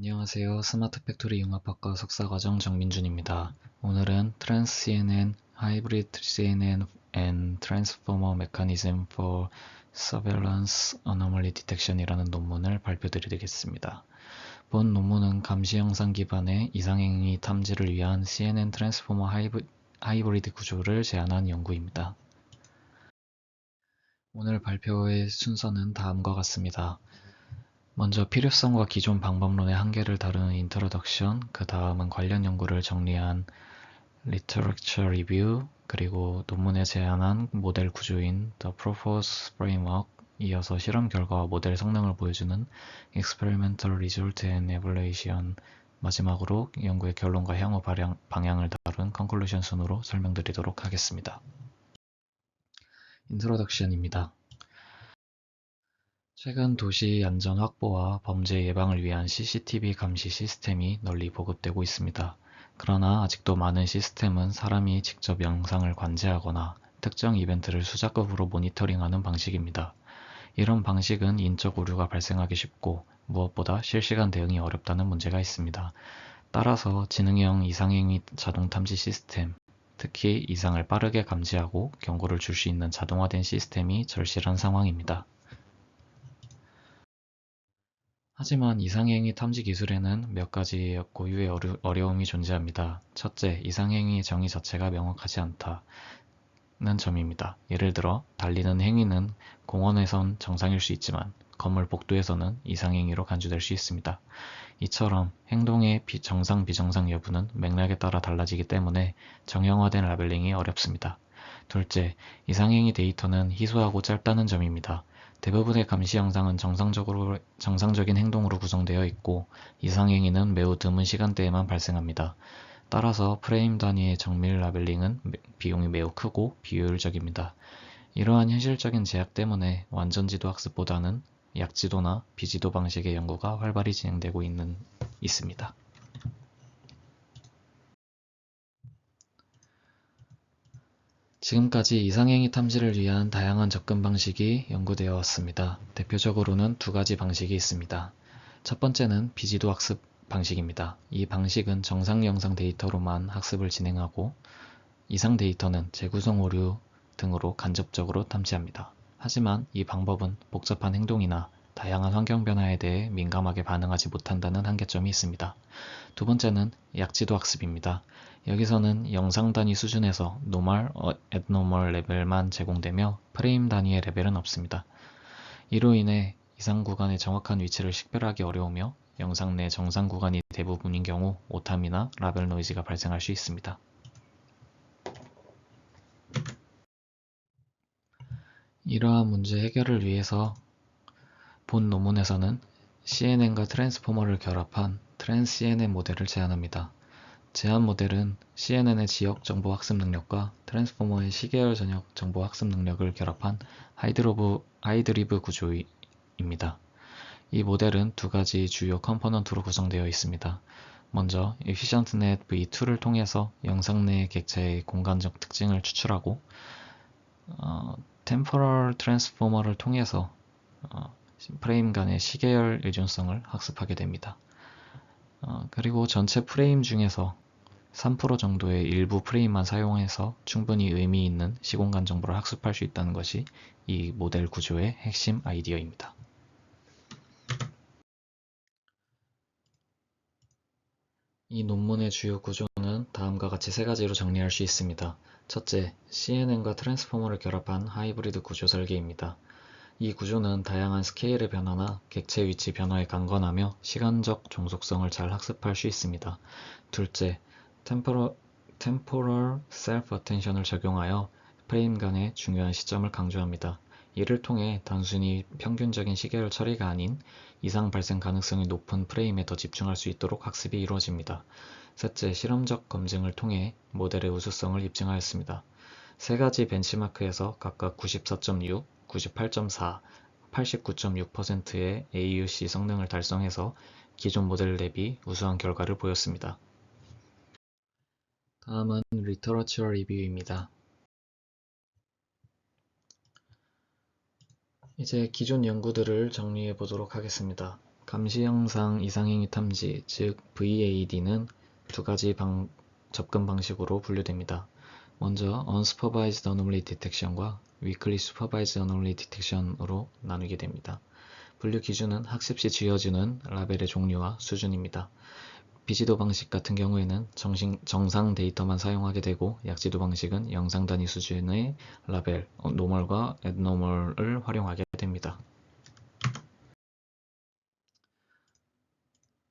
안녕하세요. 스마트 팩토리 융합학과 석사과정 정민준입니다. 오늘은 Trans-CNN, Hybrid CNN and Transformer Mechanism for Surveillance Anomaly Detection 이라는 논문을 발표드리겠습니다. 본 논문은 감시 영상 기반의 이상행위 탐지를 위한 CNN 트랜스포머 하이브리드 구조를 제안한 연구입니다. 오늘 발표의 순서는 다음과 같습니다. 먼저 필요성과 기존 방법론의 한계를 다루는 인트로덕션, 그 다음은 관련 연구를 정리한 리터처 리뷰, 그리고 논문에 제안한 모델 구조인 The Proposed Framework, 이어서 실험 결과와 모델 성능을 보여주는 Experimental Result and Evaluation, 마지막으로 연구의 결론과 향후 방향을 다룬 Conclusion 순으로 설명드리도록 하겠습니다. 인트로덕션입니다. 최근 도시 안전 확보와 범죄 예방을 위한 CCTV 감시 시스템이 널리 보급되고 있습니다. 그러나 아직도 많은 시스템은 사람이 직접 영상을 관제하거나 특정 이벤트를 수작업으로 모니터링하는 방식입니다. 이런 방식은 인적 오류가 발생하기 쉽고 무엇보다 실시간 대응이 어렵다는 문제가 있습니다. 따라서 지능형 이상행위 자동 탐지 시스템, 특히 이상을 빠르게 감지하고 경고를 줄 수 있는 자동화된 시스템이 절실한 상황입니다. 하지만 이상행위 탐지 기술에는 몇 가지 고유의 어려움이 존재합니다. 첫째, 이상행위의 정의 자체가 명확하지 않다는 점입니다. 예를 들어 달리는 행위는 공원에선 정상일 수 있지만 건물 복도에서는 이상행위로 간주될 수 있습니다. 이처럼 행동의 정상 비정상 여부는 맥락에 따라 달라지기 때문에 정형화된 라벨링이 어렵습니다. 둘째, 이상행위 데이터는 희소하고 짧다는 점입니다. 대부분의 감시 영상은 정상적인 행동으로 구성되어 있고 이상행위는 매우 드문 시간대에만 발생합니다. 따라서 프레임 단위의 정밀 라벨링은 비용이 매우 크고 비효율적입니다. 이러한 현실적인 제약 때문에 완전지도 학습보다는 약지도나 비지도 방식의 연구가 활발히 진행되고 있습니다. 지금까지 이상행위 탐지를 위한 다양한 접근 방식이 연구되어 왔습니다. 대표적으로는 두 가지 방식이 있습니다. 첫 번째는 비지도 학습 방식입니다. 이 방식은 정상 영상 데이터로만 학습을 진행하고 이상 데이터는 재구성 오류 등으로 간접적으로 탐지합니다. 하지만 이 방법은 복잡한 행동이나 다양한 환경 변화에 대해 민감하게 반응하지 못한다는 한계점이 있습니다. 두 번째는 약지도 학습입니다. 여기서는 영상 단위 수준에서 노멀, abnormal 레벨만 제공되며 프레임 단위의 레벨은 없습니다. 이로 인해 이상 구간의 정확한 위치를 식별하기 어려우며 영상 내 정상 구간이 대부분인 경우 오탐이나 라벨 노이즈가 발생할 수 있습니다. 이러한 문제 해결을 위해서 본 논문에서는 CNN과 트랜스포머를 결합한 트랜스-CNN 모델을 제안합니다. 제안 모델은 CNN의 지역 정보 학습 능력과 트랜스포머의 시계열 전역 정보 학습 능력을 결합한 하이드리브 구조입니다. 이 모델은 두 가지 주요 컴포넌트로 구성되어 있습니다. 먼저 EfficientNet v2를 통해서 영상 내 객체의 공간적 특징을 추출하고 Temporal Transformer를 통해서 프레임 간의 시계열 의존성을 학습하게 됩니다. 그리고 전체 프레임 중에서 3% 정도의 일부 프레임만 사용해서 충분히 의미 있는 시공간 정보를 학습할 수 있다는 것이 이 모델 구조의 핵심 아이디어입니다. 이 논문의 주요 구조는 다음과 같이 세 가지로 정리할 수 있습니다. 첫째, CNN과 트랜스포머를 결합한 하이브리드 구조 설계입니다. 이 구조는 다양한 스케일의 변화나 객체 위치 변화에 강건하며 시간적 종속성을 잘 학습할 수 있습니다. 둘째, Temporal Self-Attention을 적용하여 프레임 간의 중요한 시점을 강조합니다. 이를 통해 단순히 평균적인 시계열 처리가 아닌 이상 발생 가능성이 높은 프레임에 더 집중할 수 있도록 학습이 이루어집니다. 셋째, 실험적 검증을 통해 모델의 우수성을 입증하였습니다. 세 가지 벤치마크에서 각각 94.6, 98.4, 89.6%의 AUC 성능을 달성해서 기존 모델 대비 우수한 결과를 보였습니다. 다음은 리터러처 리뷰입니다. 이제 기존 연구들을 정리해 보도록 하겠습니다. 감시 영상 이상행위 탐지, 즉 VAD는 두 가지 접근 방식으로 분류됩니다. 먼저 Unsupervised Anomaly Detection과 Weakly Supervised Anomaly Detection으로 나누게 됩니다. 분류 기준은 학습 시 지어지는 라벨의 종류와 수준입니다. 비지도 방식 같은 경우에는 정상 데이터만 사용하게 되고, 약지도 방식은 영상 단위 수준의 라벨, 노멀과 abnormal을 활용하게 됩니다.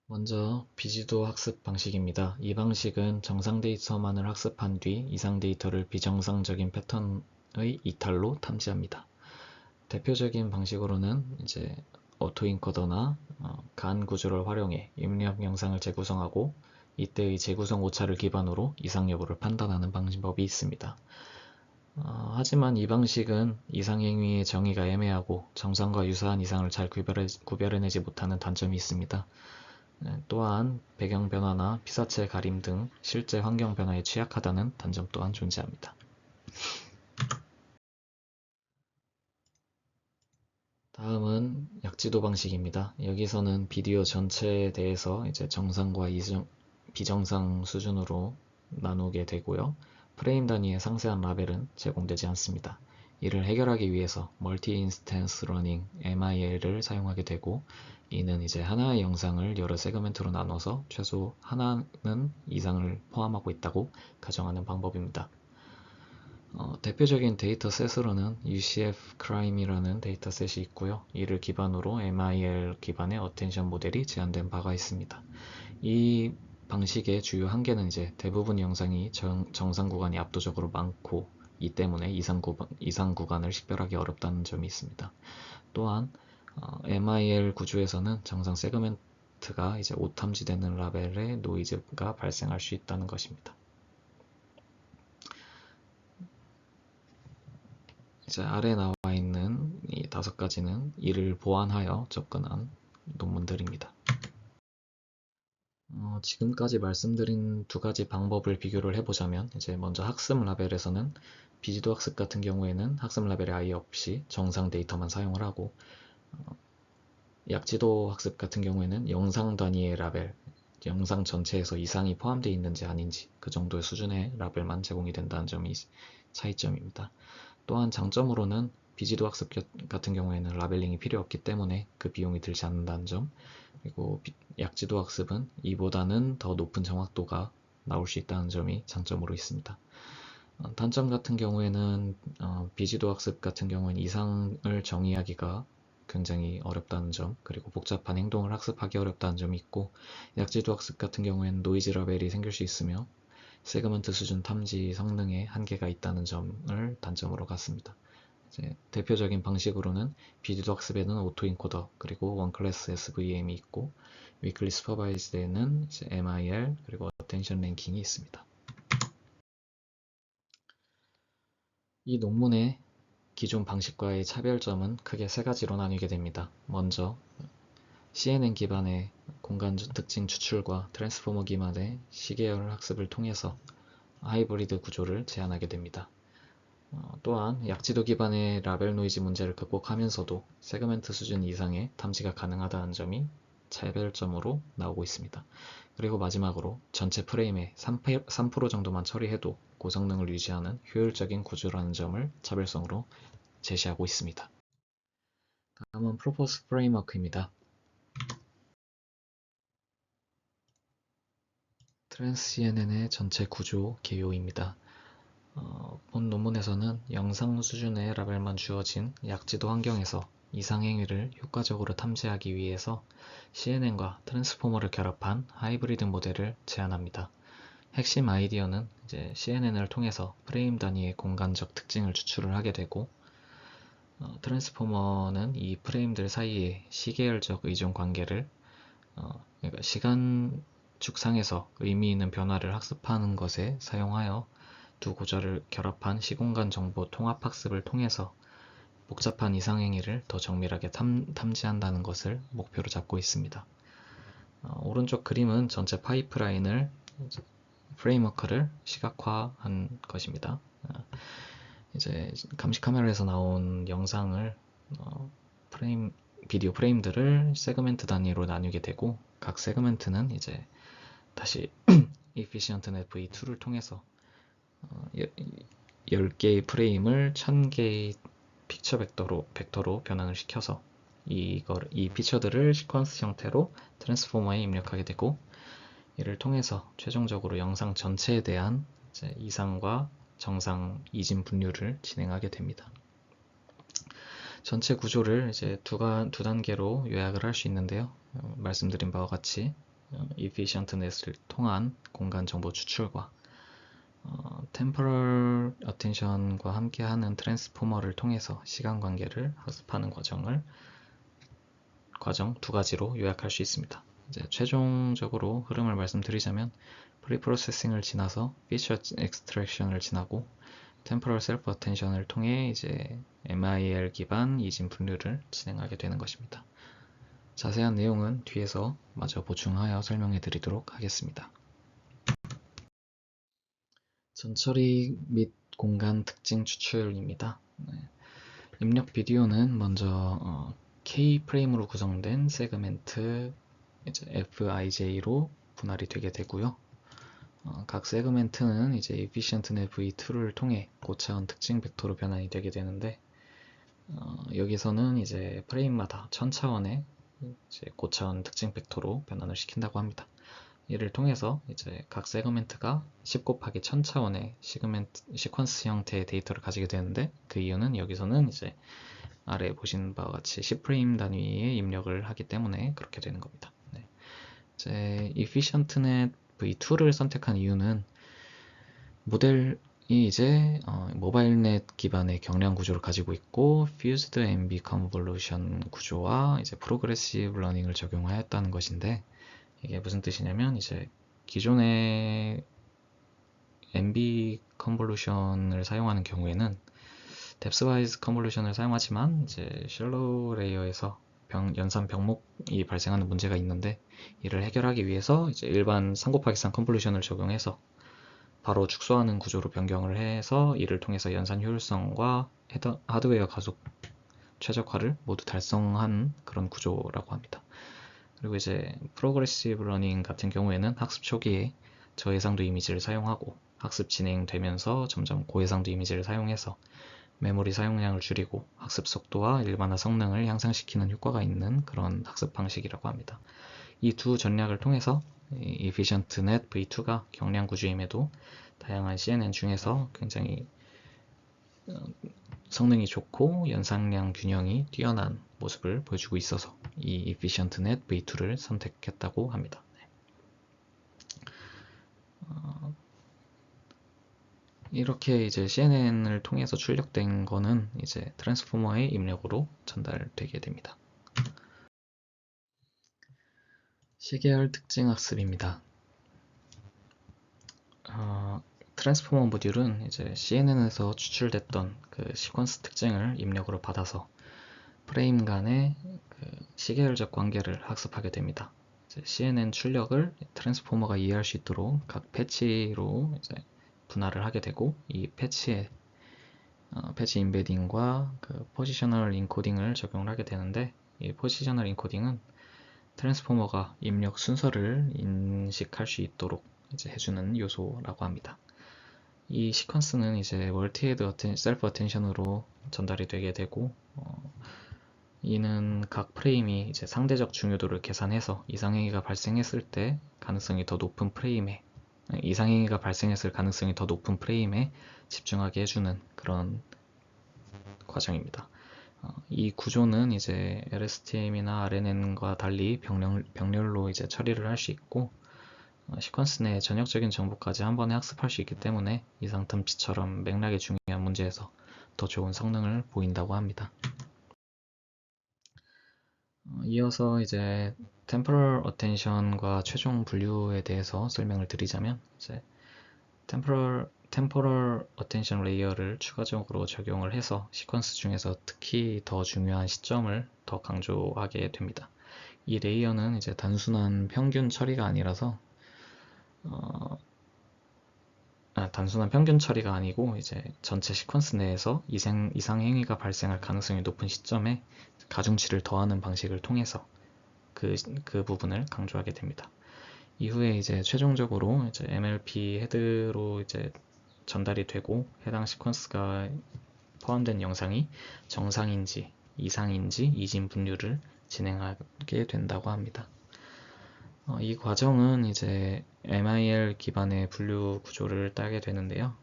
먼저 비지도 학습 방식입니다. 이 방식은 정상 데이터만을 학습한 뒤 이상 데이터를 비정상적인 패턴의 이탈로 탐지합니다. 대표적인 방식으로는 이제 오토인코더나 간 구조를 활용해 입력 영상을 재구성하고, 이때의 재구성 오차를 기반으로 이상 여부를 판단하는 방법이 있습니다. 하지만 이 방식은 이상 행위의 정의가 애매하고 정상과 유사한 이상을 잘 구별해내지 못하는 단점이 있습니다. 또한 배경 변화나 피사체 가림 등 실제 환경 변화에 취약하다는 단점 또한 존재합니다. 다음은 약지도 방식입니다. 여기서는 비디오 전체에 대해서 이제 정상과 비정상 수준으로 나누게 되고요. 프레임 단위의 상세한 라벨은 제공되지 않습니다. 이를 해결하기 위해서 멀티 인스턴스 러닝 MIL을 사용하게 되고, 이는 이제 하나의 영상을 여러 세그멘트로 나눠서 최소 하나는 이상을 포함하고 있다고 가정하는 방법입니다. 대표적인 데이터셋으로는 UCF Crime이라는 데이터셋이 있고요. 이를 기반으로 MIL 기반의 어텐션 모델이 제안된 바가 있습니다. 이 방식의 주요 한계는 이제 대부분 영상이 정상 구간이 압도적으로 많고, 이 때문에 이상 구간을 식별하기 어렵다는 점이 있습니다. 또한 MIL 구조에서는 정상 세그멘트가 이제 오탐지되는 라벨의 노이즈가 발생할 수 있다는 것입니다. 이제 아래 나와 있는 이 5가지는 이를 보완하여 접근한 논문들입니다. 지금까지 말씀드린 두 가지 방법을 비교를 해보자면, 이제 먼저 학습 라벨에서는 비지도 학습 같은 경우에는 학습 라벨이 아예 없이 정상 데이터만 사용을 하고, 약지도 학습 같은 경우에는 영상 단위의 라벨, 영상 전체에서 이상이 포함되어 있는지 아닌지 그 정도의 수준의 라벨만 제공이 된다는 점이 차이점입니다. 또한 장점으로는 비지도 학습 같은 경우에는 라벨링이 필요 없기 때문에 그 비용이 들지 않는다는 점, 그리고 약지도 학습은 이보다는 더 높은 정확도가 나올 수 있다는 점이 장점으로 있습니다. 단점 같은 경우에는 비지도 학습 같은 경우에는 이상을 정의하기가 굉장히 어렵다는 점, 그리고 복잡한 행동을 학습하기 어렵다는 점이 있고, 약지도 학습 같은 경우에는 노이즈 라벨이 생길 수 있으며 세그먼트 수준 탐지 성능에 한계가 있다는 점을 단점으로 갖습니다. 대표적인 방식으로는 비지도 학습에는 오토인코더 그리고 원클래스 SVM이 있고, 위클리 슈퍼바이즈드에는 MIL 그리고 어텐션 랭킹이 있습니다. 이 논문의 기존 방식과의 차별점은 크게 세 가지로 나뉘게 됩니다. 먼저 CNN 기반의 공간 특징 추출과 트랜스포머 기반의 시계열 학습을 통해서 하이브리드 구조를 제안하게 됩니다. 또한 약지도 기반의 라벨 노이즈 문제를 극복하면서도 세그멘트 수준 이상의 탐지가 가능하다는 점이 차별점으로 나오고 있습니다. 그리고 마지막으로 전체 프레임의 3% 정도만 처리해도 고성능을 유지하는 효율적인 구조라는 점을 차별성으로 제시하고 있습니다. 다음은 프로포스 프레임워크입니다. 트랜스CNN의 전체 구조 개요입니다. 본 논문에서는 영상 수준의 라벨만 주어진 약지도 환경에서 이상행위를 효과적으로 탐지하기 위해서 CNN과 트랜스포머를 결합한 하이브리드 모델을 제안합니다. 핵심 아이디어는 이제 CNN을 통해서 프레임 단위의 공간적 특징을 추출을 하게 되고, 트랜스포머는 이 프레임들 사이의 시계열적 의존 관계를, 그러니까 시간 축상에서 의미 있는 변화를 학습하는 것에 사용하여 두 구조를 결합한 시공간 정보 통합 학습을 통해서 복잡한 이상행위를 더 정밀하게 탐지한다는 것을 목표로 잡고 있습니다. 오른쪽 그림은 전체 파이프라인을, 프레임워크를 시각화한 것입니다. 이제 감시 카메라에서 나온 영상을 비디오 프레임들을 세그멘트 단위로 나누게 되고, 각 세그멘트는 이제 다시 Efficientnet V2를 통해서 10개의 프레임을 1000개의 픽처 벡터로 변환을 시켜서 이 피처들을 시퀀스 형태로 트랜스포머에 입력하게 되고, 이를 통해서 최종적으로 영상 전체에 대한 이제 이상과 정상 이진 분류를 진행하게 됩니다. 전체 구조를 이제 두 단계로 요약을 할 수 있는데요. 말씀드린 바와 같이 Efficientnet을 통한 공간 정보 추출과 Temporal Attention과 함께하는 트랜스포머를 통해서 시간 관계를 학습하는 과정 두 가지로 요약할 수 있습니다. 이제 최종적으로 흐름을 말씀드리자면, 프리프로세싱을 지나서 피처 엑스트랙션을 지나고 템포럴 셀프 어텐션을 통해 이제 MIL 기반 이진 분류를 진행하게 되는 것입니다. 자세한 내용은 뒤에서 마저 보충하여 설명해 드리도록 하겠습니다. 전처리 및 공간 특징 추출입니다. 입력 비디오는 먼저 K 프레임으로 구성된 세그멘트 FIJ로 분할이 되게 되고요. 각 세그멘트는 이제 Efficientnet V2를 통해 고차원 특징 벡터로 변환이 되게 되는데, 여기서는 이제 프레임마다 1000차원의 이제 고차원 특징 벡터로 변환을 시킨다고 합니다. 이를 통해서 이제 각 세그멘트가 10 곱하기 1000차원의 시퀀스 형태의 데이터를 가지게 되는데, 그 이유는 여기서는 이제 아래에 보신 바와 같이 10프레임 단위의 입력을 하기 때문에 그렇게 되는 겁니다. 이제 Efficientnet V2를 선택한 이유는 모델이 이제 모바일넷 기반의 경량 구조를 가지고 있고, Fused MB Convolution 구조와 이제 Progressive Learning을 적용하였다는 것인데, 이게 무슨 뜻이냐면, 이제 기존의 MB 컨볼루션을 사용하는 경우에는 뎁스와이즈 컨볼루션을 사용하지만 이제 셜로우 레이어에서 연산 병목이 발생하는 문제가 있는데, 이를 해결하기 위해서 이제 일반 3곱하기3 컨볼루션을 적용해서 바로 축소하는 구조로 변경을 해서 이를 통해서 연산 효율성과 하드웨어 가속 최적화를 모두 달성한 그런 구조라고 합니다. 그리고 이제 프로그레시브 러닝 같은 경우에는 학습 초기에 저해상도 이미지를 사용하고, 학습 진행되면서 점점 고해상도 이미지를 사용해서 메모리 사용량을 줄이고 학습 속도와 일반화 성능을 향상시키는 효과가 있는 그런 학습 방식이라고 합니다. 이 두 전략을 통해서 Efficientnet V2가 경량 구조임에도 다양한 CNN 중에서 굉장히 성능이 좋고 연산량 균형이 뛰어난 모습을 보여주고 있어서 이 Efficientnet V2를 선택했다고 합니다. 이렇게 이제 CNN을 통해서 출력된 거는 이제 트랜스포머의 입력으로 전달되게 됩니다. 시계열 특징 학습입니다. 트랜스포머 모듈은 이제 CNN에서 추출됐던 그 시퀀스 특징을 입력으로 받아서 프레임 간의 그 시계열적 관계를 학습하게 됩니다. 이제 CNN 출력을 트랜스포머가 이해할 수 있도록 각 패치로 이제 분할을 하게 되고, 이 패치 임베딩과 그 포지셔널 인코딩을 적용을 하게 되는데, 이 포지셔널 인코딩은 트랜스포머가 입력 순서를 인식할 수 있도록 이제 해주는 요소라고 합니다. 이 시퀀스는 이제 멀티헤드 셀프 어텐션으로 전달이 되게 되고, 이는 각 프레임이 이제 상대적 중요도를 계산해서 이상행위가 발생했을 가능성이 더 높은 프레임에 집중하게 해주는 그런 과정입니다. 이 구조는 이제 LSTM이나 RNN과 달리 병렬로 이제 처리를 할 수 있고, 시퀀스 내 전역적인 정보까지 한 번에 학습할 수 있기 때문에 이상탐지처럼 맥락이 중요한 문제에서 더 좋은 성능을 보인다고 합니다. 이어서 이제 Temporal Attention과 최종 분류에 대해서 설명을 드리자면, 이제 Temporal Attention 레이어를 추가적으로 적용을 해서 시퀀스 중에서 특히 더 중요한 시점을 더 강조하게 됩니다. 이 레이어는 이제 단순한 평균 처리가 아니라서 단순한 평균 처리가 아니고 이제 전체 시퀀스 내에서 이상 행위가 발생할 가능성이 높은 시점에 가중치를 더하는 방식을 통해서 그 부분을 강조하게 됩니다. 이후에 이제 최종적으로 이제 MLP 헤드로 이제 전달이 되고 해당 시퀀스가 포함된 영상이 정상인지 이상인지 이진 분류를 진행하게 된다고 합니다. 이 과정은 이제 MIL 기반의 분류 구조를 따게 되는데요.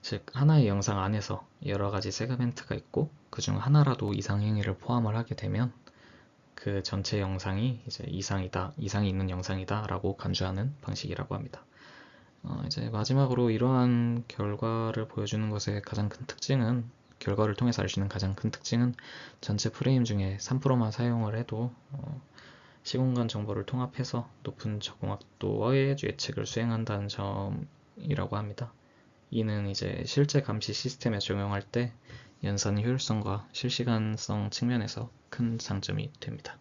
즉 하나의 영상 안에서 여러 가지 세그멘트가 있고 그중 하나라도 이상 행위를 포함을 하게 되면 그 전체 영상이 이제 이상이 있는 영상이다 라고 간주하는 방식이라고 합니다. 이제 마지막으로 이러한 결과를 보여주는 것의 가장 큰 특징은, 결과를 통해서 알 수 있는 가장 큰 특징은 전체 프레임 중에 3%만 사용을 해도 시공간 정보를 통합해서 높은 적응확도의 예측을 수행한다는 점이라고 합니다. 이는 이제 실제 감시 시스템에 적용할 때 연산 효율성과 실시간성 측면에서 큰 장점이 됩니다.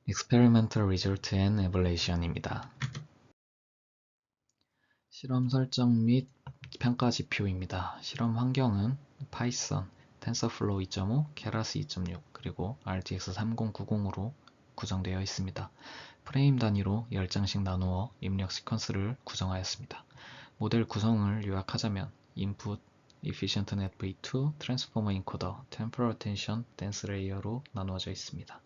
Experimental Result and Evaluation입니다. 실험 설정 및 평가 지표입니다. 실험 환경은 파이썬, 텐서플로우 2.5, 케라스 2.6, 그리고 RTX 3090으로 구성되어 있습니다. 프레임 단위로 10장씩 나누어 입력 시퀀스를 구성하였습니다. 모델 구성을 요약하자면 Input, Efficient Net V2, Transformer Encoder, Temporal Attention, Dense Layer로 나누어져 있습니다.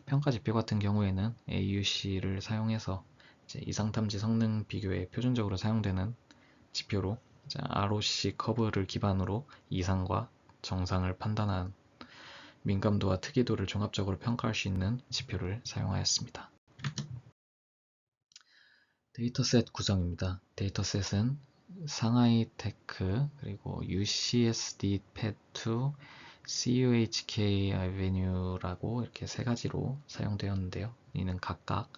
평가 지표 같은 경우에는 AUC를 사용해서 이상탐지 성능 비교에 표준적으로 사용되는 지표로 ROC 커브를 기반으로 이상과 정상을 판단한 민감도와 특이도를 종합적으로 평가할 수 있는 지표를 사용하였습니다. 데이터셋 구성입니다. 데이터셋은 상하이 테크, 그리고 UCSD PET2, CUHK Avenue라고 이렇게 세 가지로 사용되었는데요. 이는 각각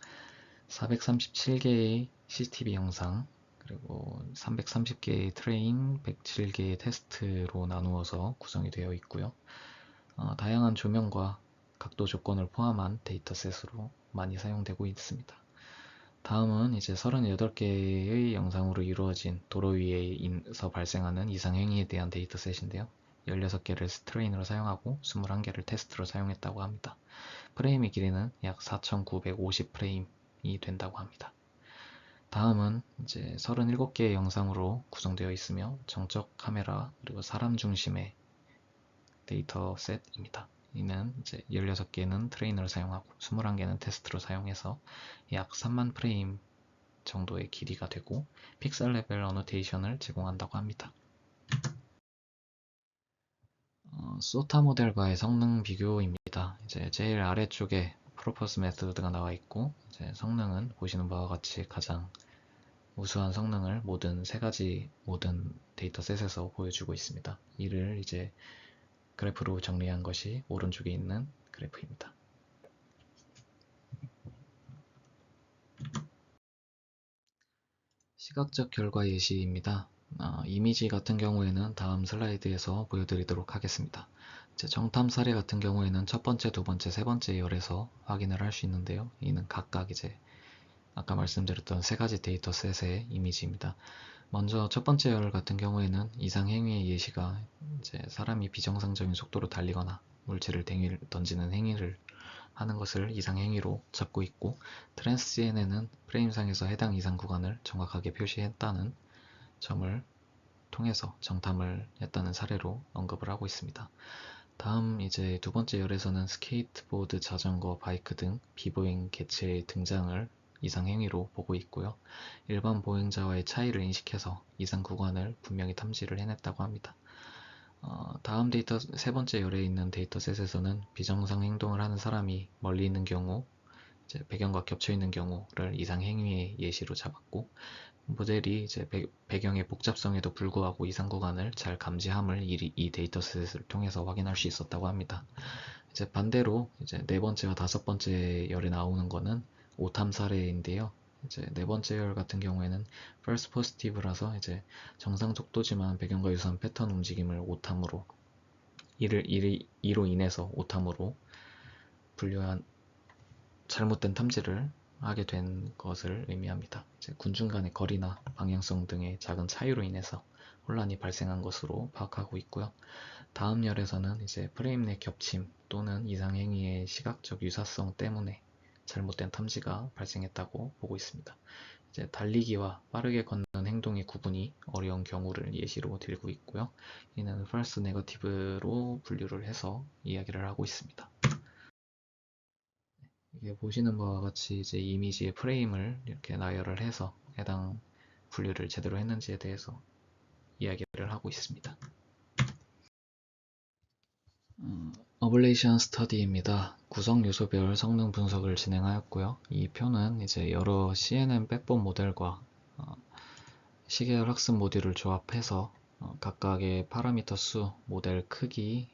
437개의 CCTV 영상, 그리고 330개의 트레인, 107개의 테스트로 나누어서 구성이 되어 있고요. 다양한 조명과 각도 조건을 포함한 데이터셋으로 많이 사용되고 있습니다. 다음은 이제 38개의 영상으로 이루어진 도로 위에서 발생하는 이상 행위에 대한 데이터셋인데요. 16개를 트레인으로 사용하고 21개를 테스트로 사용했다고 합니다. 프레임의 길이는 약 4950 프레임이 된다고 합니다. 다음은 이제 37개의 영상으로 구성되어 있으며 정적 카메라 그리고 사람 중심의 데이터셋입니다. 이는 이제 16개는 트레이너를 사용하고 21개는 테스트로 사용해서 약 3만 프레임 정도의 길이가 되고 픽셀 레벨 어노테이션을 제공한다고 합니다. 소타 모델과의 성능 비교입니다. 이제 제일 아래쪽에 프로포스 메소드가 나와 있고 이제 성능은 보시는 바와 같이 가장 우수한 성능을 모든 데이터셋에서 보여주고 있습니다. 이를 이제 그래프로 정리한 것이 오른쪽에 있는 그래프입니다. 시각적 결과 예시입니다. 이미지 같은 경우에는 다음 슬라이드에서 보여드리도록 하겠습니다. 정탐 사례 같은 경우에는 첫 번째, 두 번째, 세 번째 열에서 확인을 할 수 있는데요. 이는 각각 이제 아까 말씀드렸던 세 가지 데이터셋의 이미지입니다. 먼저 첫 번째 열 같은 경우에는 이상 행위의 예시가 이제 사람이 비정상적인 속도로 달리거나 물체를 던지는 행위를 하는 것을 이상 행위로 잡고 있고, 트랜스CNN은 프레임상에서 해당 이상 구간을 정확하게 표시했다는 점을 통해서 정탐을 했다는 사례로 언급을 하고 있습니다. 다음 이제 두 번째 열에서는 스케이트보드, 자전거, 바이크 등 비보행 개체의 등장을 이상 행위로 보고 있고요. 일반 보행자와의 차이를 인식해서 이상 구간을 분명히 탐지를 해냈다고 합니다. 다음 세 번째 열에 있는 데이터셋에서는 비정상 행동을 하는 사람이 멀리 있는 경우, 이제 배경과 겹쳐 있는 경우를 이상 행위의 예시로 잡았고, 모델이 이제 배경의 복잡성에도 불구하고 이상 구간을 잘 감지함을 이 데이터셋을 통해서 확인할 수 있었다고 합니다. 이제 반대로 이제 네 번째와 다섯 번째 열에 나오는 거는 오탐 사례인데요. 이제 네 번째 열 같은 경우에는 false positive라서 이제 정상 속도지만 배경과 유사한 패턴 움직임을 오탐으로 이로 인해서 오탐으로 분류한 잘못된 탐지를 하게 된 것을 의미합니다. 군중 간의 거리나 방향성 등의 작은 차이로 인해서 혼란이 발생한 것으로 파악하고 있고요. 다음 열에서는 이제 프레임 내 겹침 또는 이상 행위의 시각적 유사성 때문에 잘못된 탐지가 발생했다고 보고 있습니다. 이제 달리기와 빠르게 걷는 행동의 구분이 어려운 경우를 예시로 들고 있고요. 이는 false negative로 분류를 해서 이야기를 하고 있습니다. 이게 보시는 바와 같이 이제 이미지의 프레임을 이렇게 나열을 해서 해당 분류를 제대로 했는지에 대해서 이야기를 하고 있습니다. 어블레이션 스터디입니다. 구성 요소별 성능 분석을 진행하였고요. 이 표는 이제 여러 CNN 백본 모델과 시계열 학습 모듈을 조합해서 각각의 파라미터 수, 모델 크기,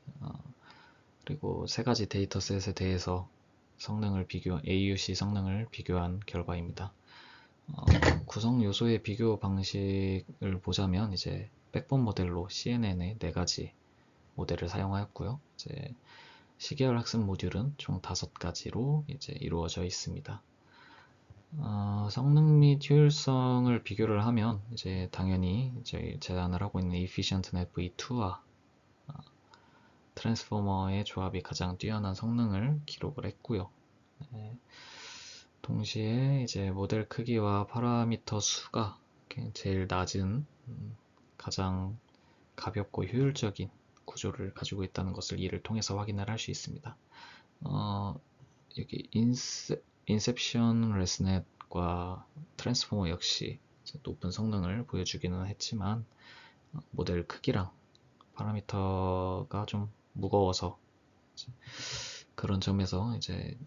그리고 세 가지 데이터셋에 대해서 AUC 성능을 비교한 결과입니다. 구성 요소의 비교 방식을 보자면 이제 백본 모델로 CNN의 네 가지 모델을 사용하였고요. 이제 시계열 학습 모듈은 총 5가지로 이제 이루어져 있습니다. 성능 및 효율성을 비교를 하면 이제 당연히 저희 제안을 하고 있는 EfficientNet V2와 트랜스포머의 조합이 가장 뛰어난 성능을 기록을 했고요. 네. 동시에 이제 모델 크기와 파라미터 수가 제일 낮은 가장 가볍고 효율적인 구조를 가지고 있다는 것을 이를 통해서 확인을 할 수 있습니다. 여기 인셉션 레스넷과 트랜스포머 역시 높은 성능을 보여주기는 했지만 모델 크기랑 파라미터가 좀 무거워서 그런 점에서 이제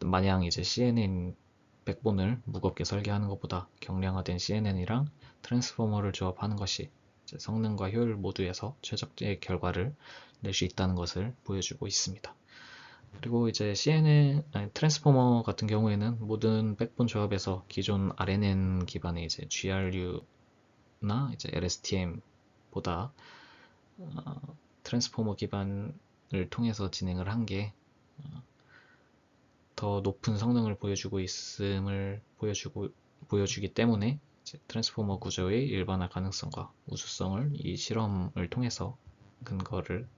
마냥 이제 CNN 백본을 무겁게 설계하는 것보다 경량화된 CNN이랑 트랜스포머를 조합하는 것이 성능과 효율 모두에서 최적의 결과를 낼 수 있다는 것을 보여주고 있습니다. 그리고 이제 트랜스포머 같은 경우에는 모든 백본 조합에서 기존 RNN 기반의 이제 GRU나 이제 LSTM보다 트랜스포머 기반을 통해서 진행을 한 게 더 높은 성능을 보여주기 때문에 트랜스포머 구조의 일반화 가능성과 우수성을 이 실험을 통해서 근거를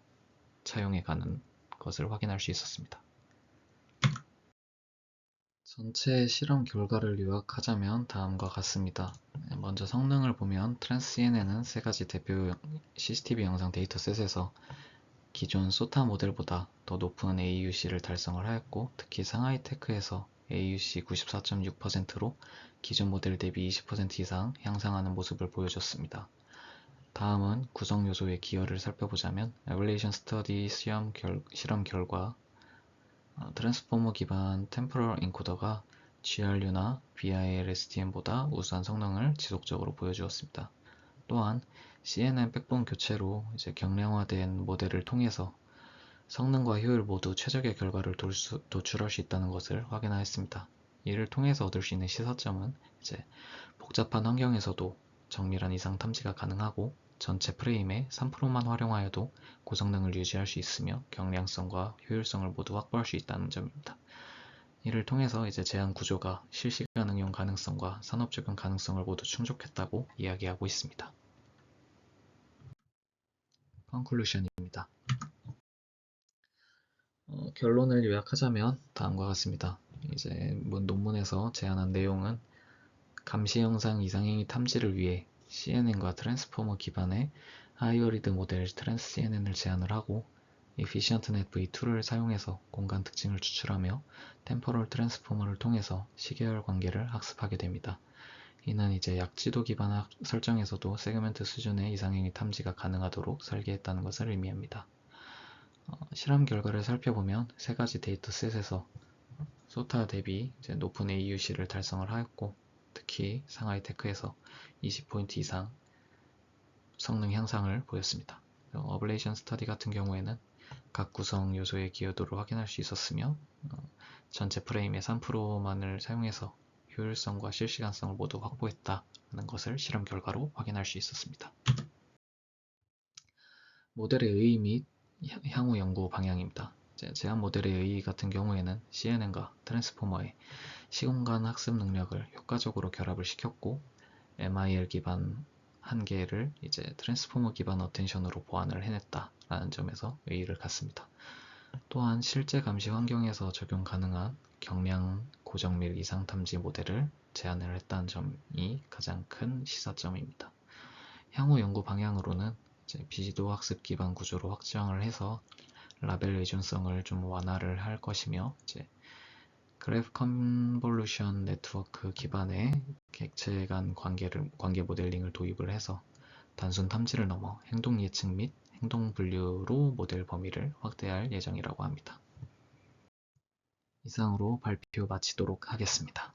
차용해 가는 것을 확인할 수 있었습니다. 전체 실험 결과를 요약하자면 다음과 같습니다. 먼저 성능을 보면 트랜스CNN은 세 가지 대표 CCTV 영상 데이터셋에서 기존 SOTA 모델보다 더 높은 AUC를 달성을 하였고, 특히 상하이 테크에서 AUC 94.6%로 기존 모델 대비 20% 이상 향상하는 모습을 보여줬습니다. 다음은 구성 요소의 기여를 살펴보자면 에벌레이션 스터디 실험 결과 트랜스포머 기반 템포럴 인코더가 GRU나 BILSTM보다 우수한 성능을 지속적으로 보여주었습니다. 또한 CNN 백본 교체로 경량화된 모델을 통해서 성능과 효율 모두 최적의 결과를 도출할 수 있다는 것을 확인하였습니다. 이를 통해서 얻을 수 있는 시사점은 복잡한 환경에서도 정밀한 이상 탐지가 가능하고 전체 프레임의 3%만 활용하여도 고성능을 유지할 수 있으며 경량성과 효율성을 모두 확보할 수 있다는 점입니다. 이를 통해서 제한 구조가 실시간 응용 가능성과 산업 적용 가능성을 모두 충족했다고 이야기하고 있습니다. 컨클루션입니다. 결론을 요약하자면 다음과 같습니다. 논문에서 제안한 내용은 감시 영상 이상행위 탐지를 위해 CNN과 트랜스포머 기반의 하이어리드 모델 트랜스CNN을 제안을 하고 EfficientNet V2를 사용해서 공간 특징을 추출하며 템포럴 트랜스포머를 통해서 시계열 관계를 학습하게 됩니다. 이는 약지도 기반 설정에서도 세그멘트 수준의 이상행위 탐지가 가능하도록 설계했다는 것을 의미합니다. 실험 결과를 살펴보면 세 가지 데이터셋에서 SOTA 대비 높은 AUC를 달성을 하였고, 특히 상하이 테크에서 20포인트 이상 성능 향상을 보였습니다. 어블레이션 스터디 같은 경우에는 각 구성 요소의 기여도를 확인할 수 있었으며 전체 프레임의 3%만을 사용해서 효율성과 실시간성을 모두 확보했다는 것을 실험 결과로 확인할 수 있었습니다. 모델의 의의 및 향후 연구 방향입니다. 제한 모델의 의 같은 경우에는 CNN과 트랜스포머의 시공간 학습 능력을 효과적으로 결합을 시켰고, MIL 기반 한계를 트랜스포머 기반 어텐션으로 보완을 해냈다라는 점에서 의의를 갖습니다. 또한 실제 감시 환경에서 적용 가능한 경량 고정밀 이상 탐지 모델을 제안을 했다는 점이 가장 큰 시사점입니다. 향후 연구 방향으로는 비지도 학습 기반 구조로 확장을 해서 라벨 의존성을 좀 완화를 할 것이며, 그래프 컨볼루션 네트워크 기반의 객체 간 관계 모델링을 도입을 해서 단순 탐지를 넘어 행동 예측 및 행동 분류로 모델 범위를 확대할 예정이라고 합니다. 이상으로 발표 마치도록 하겠습니다.